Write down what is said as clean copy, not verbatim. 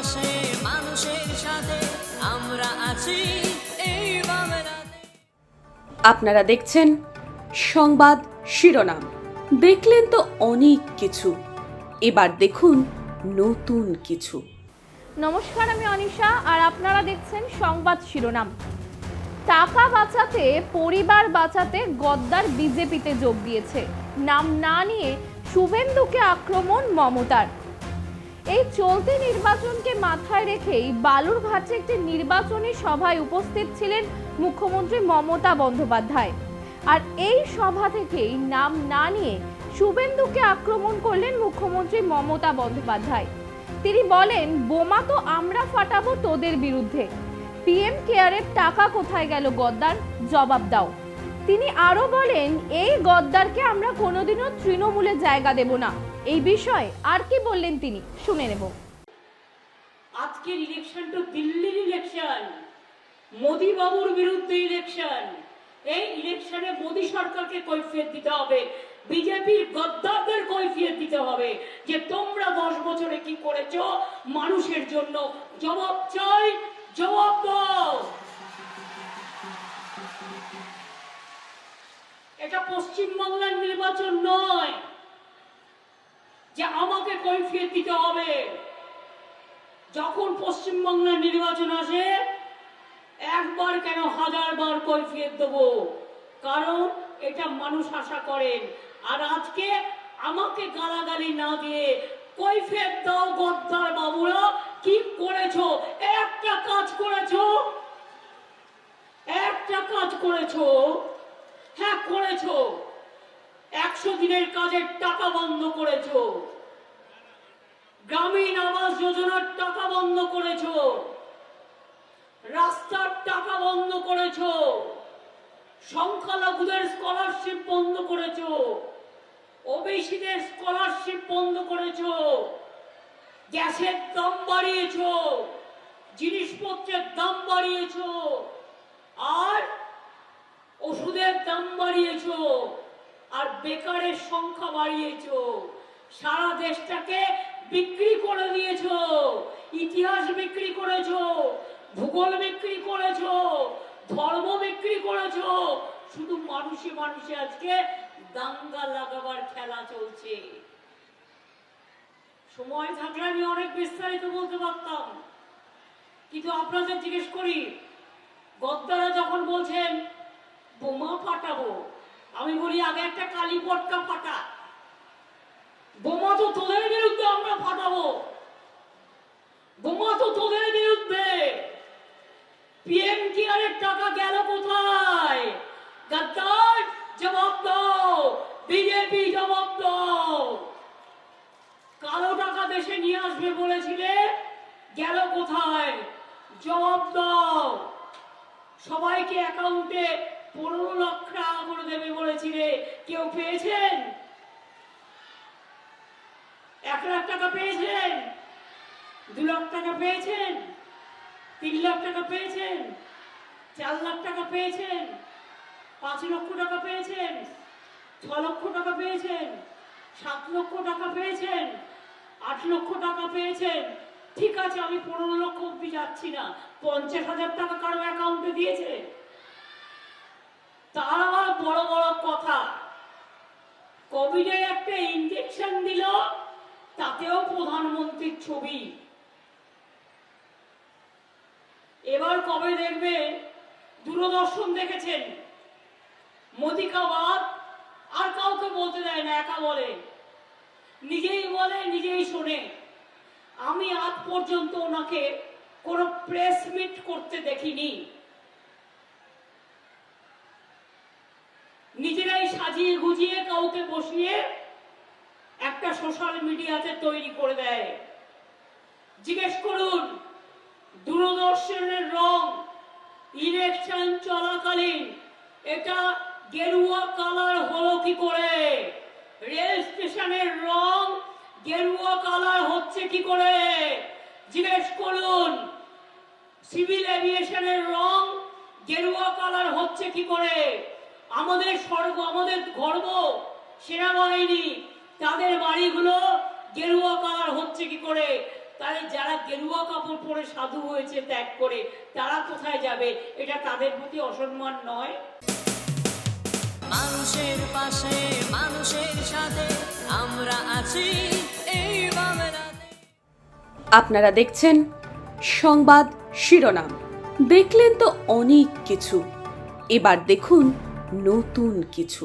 পাশে মানুষের সাথে আমরা আছি এই বাংলাতে। আপনারা দেখছেন সংবাদ শিরোনাম। দেখলেন তো অনেক কিছু, এবার দেখুন নতুন কিছু। নমস্কার, আমি অনিশা আর আপনারা দেখছেন সংবাদ শিরোনাম। টাকা বাঁচাতে, পরিবার বাঁচাতে গদ্দার বিজেপিতে যোগ দিয়েছে। নাম না নিয়ে শুভেন্দুকে আক্রমণ মমতার। এই চলতি নির্বাচনকে মাথায় রেখেই বালুরঘাটে একটি নির্বাচনী সভায় উপস্থিত ছিলেন মুখ্যমন্ত্রী মমতা বন্দ্যোপাধ্যায়। আর এই সভা থেকেই নাম না নিয়ে শুভেন্দুকে আক্রমণ করলেন মুখ্যমন্ত্রী মমতা বন্দ্যোপাধ্যায়। তিনি বলেন, বোমা তো আমরা ফাটাবো তোদের বিরুদ্ধে। পিএম কেয়ারের টাকা কোথায় গেল গদ্দার, জবাব দাও। তিনি আরো বলেন, এই গদ্দারকে আমরা কোনোদিনও তৃণমূলে জায়গা দেব না। এই বিষয়ে আর কি বললেন তিনি, শুনে নেব। আজকের ইলেকশন তো দিল্লির ইলেকশন, মোদি বাবুর বিরুদ্ধে ইলেকশন। এই ইলেকশনে মোদি সরকারকে কৈফিয়ত দিতে হবে, বিজেপির গদ্দারদের কৈফিয়ত দিতে হবে যে তোমরা 10 বছরে কি করেছো মানুষের জন্য। জবাব চাই, জবাব দাও। এটা পশ্চিমবাংলার নির্বাচন নয় যে আমাকে কৈফিয়ত দিতে হবে। যখন পশ্চিমবাংলার নির্বাচন আসে, একবার কেন 1000 বার কৈফিয়ত দেবো, কারণ এটা মানুষ আশা করেন। আর আজকে আমাকে গালাগালি না দিয়ে কৈফিয়ত দাও গদ্দার বাবুরা, কি করেছো? একটা কাজ করেছো, একটা কাজ করেছো। হ্যাঁ করেছো, 100 দিনের কাজের টাকা বন্ধ করেছো, গ্রামীণ আবাস যোজনার টাকা বন্ধ করেছো, রাস্তার টাকা বন্ধ করেছো, সংখ্যালঘুদের স্কলারশিপ বন্ধ করেছো, ওবিসিদের স্কলারশিপ বন্ধ করেছো, গ্যাসের দাম বাড়িয়েছো, জিনিসপত্রের দাম বাড়িয়েছো, আর ওষুধের দাম বাড়িয়েছো, আর বেকারের সংখ্যা বাড়িয়েছো। সারা দেশটাকে বিক্রি করে দিয়েছো, ইতিহাস বিক্রি করেছো, ভূগোল বিক্রি করেছো, ধর্ম বিক্রি করেছো। শুধু মানুষে মানুষে আজকে দাঙ্গা লাগাবার খেলা চলছে। সময় থাকলে আমি অনেক বিস্তারিত বলতে পারতাম, কিন্তু আপনাদের জিজ্ঞেস করি, গদ্দারা যখন বলছেন বোমা ফাটাবো, আমি বলি আগে একটা কালী পটকা ফাটা। বোমা তো তোদের বিরুদ্ধে আমরা ফাটাবো, বোমা তো তোদের বিরুদ্ধে। পিএম কেয়ারের টাকা গেল কোথায়? গদ্দার জবাব দাও, বিজেপি জবাব দাও। কালো টাকা দেশে নিয়ে আসবে বলেছিলে, গেল কোথায়? জবাব দাও। সবাইকে অ্যাকাউন্টে 15 লক্ষ টাকা করে দেবে বলেছিলে, কেউ পেয়েছেন? 1 লাখ টাকা পেয়েছেন? 2 লাখ টাকা পেয়েছেন? 3 লাখ টাকা পেয়েছেন? 4 লাখ টাকা পেয়েছেন? 5 লক্ষ টাকা পেয়েছেন? 6 লক্ষ টাকা পেয়েছেন? 7 লক্ষ টাকা পেয়েছেন? 8 লক্ষ টাকা পেয়েছেন? ঠিক আছে, আমি 15 লক্ষ অব্দি যাচ্ছি না। 50,000 টাকা কারো অ্যাকাউন্টে দিয়েছে? তার আবার বড় বড় কথা। কোভিডে একটা ইনজেকশন দিল, তাতেও প্রধানমন্ত্রীর ছবি। এবার কবে দেখবেন, দূরদর্শন দেখেছেন, মোদি কা বাত আর কাউকে বলতে দেয় না, একা বলে, নিজেই বলে নিজেই শোনে। আমি আজ পর্যন্ত ওনাকে কোনো প্রেস মিট করতে দেখিনি। নিজেরাই সাজিয়ে গুজিয়ে কাউকে বসিয়ে একটা সোশ্যাল মিডিয়াতে তৈরি করে দেয়। জিজ্ঞেস করুন, দূরদর্শনের রং ইলেকশন চলাকালীন এটা গেরুয়া কালার হলো কি করে? রেল স্টেশনের রং গেরুয়া কালার হচ্ছে কি করে? জিজ্ঞেস করুন, সিভিল এভিয়েশনের রং গেরুয়া কালার হচ্ছে কি করে? আমাদের স্বর্গ, আমাদের গর্ব সেনাবাহিনী, তাদের বাড়িগুলো গেরুয়া কালার হচ্ছে কি করে? তাহলে যারা গেরুয়া কাপড় পরে সাধু হয়েছে ত্যাগ করে, তারা কোথায় যাবে? এটা তাদের প্রতি অসম্মান নয়? মানুষের পাশে মানুষের সাথে আমরা আছি এই বাংলাতে। আপনারা দেখছেন সংবাদ শিরোনাম। দেখলেন তো অনেক কিছু, এবার দেখুন নতুন কিছু।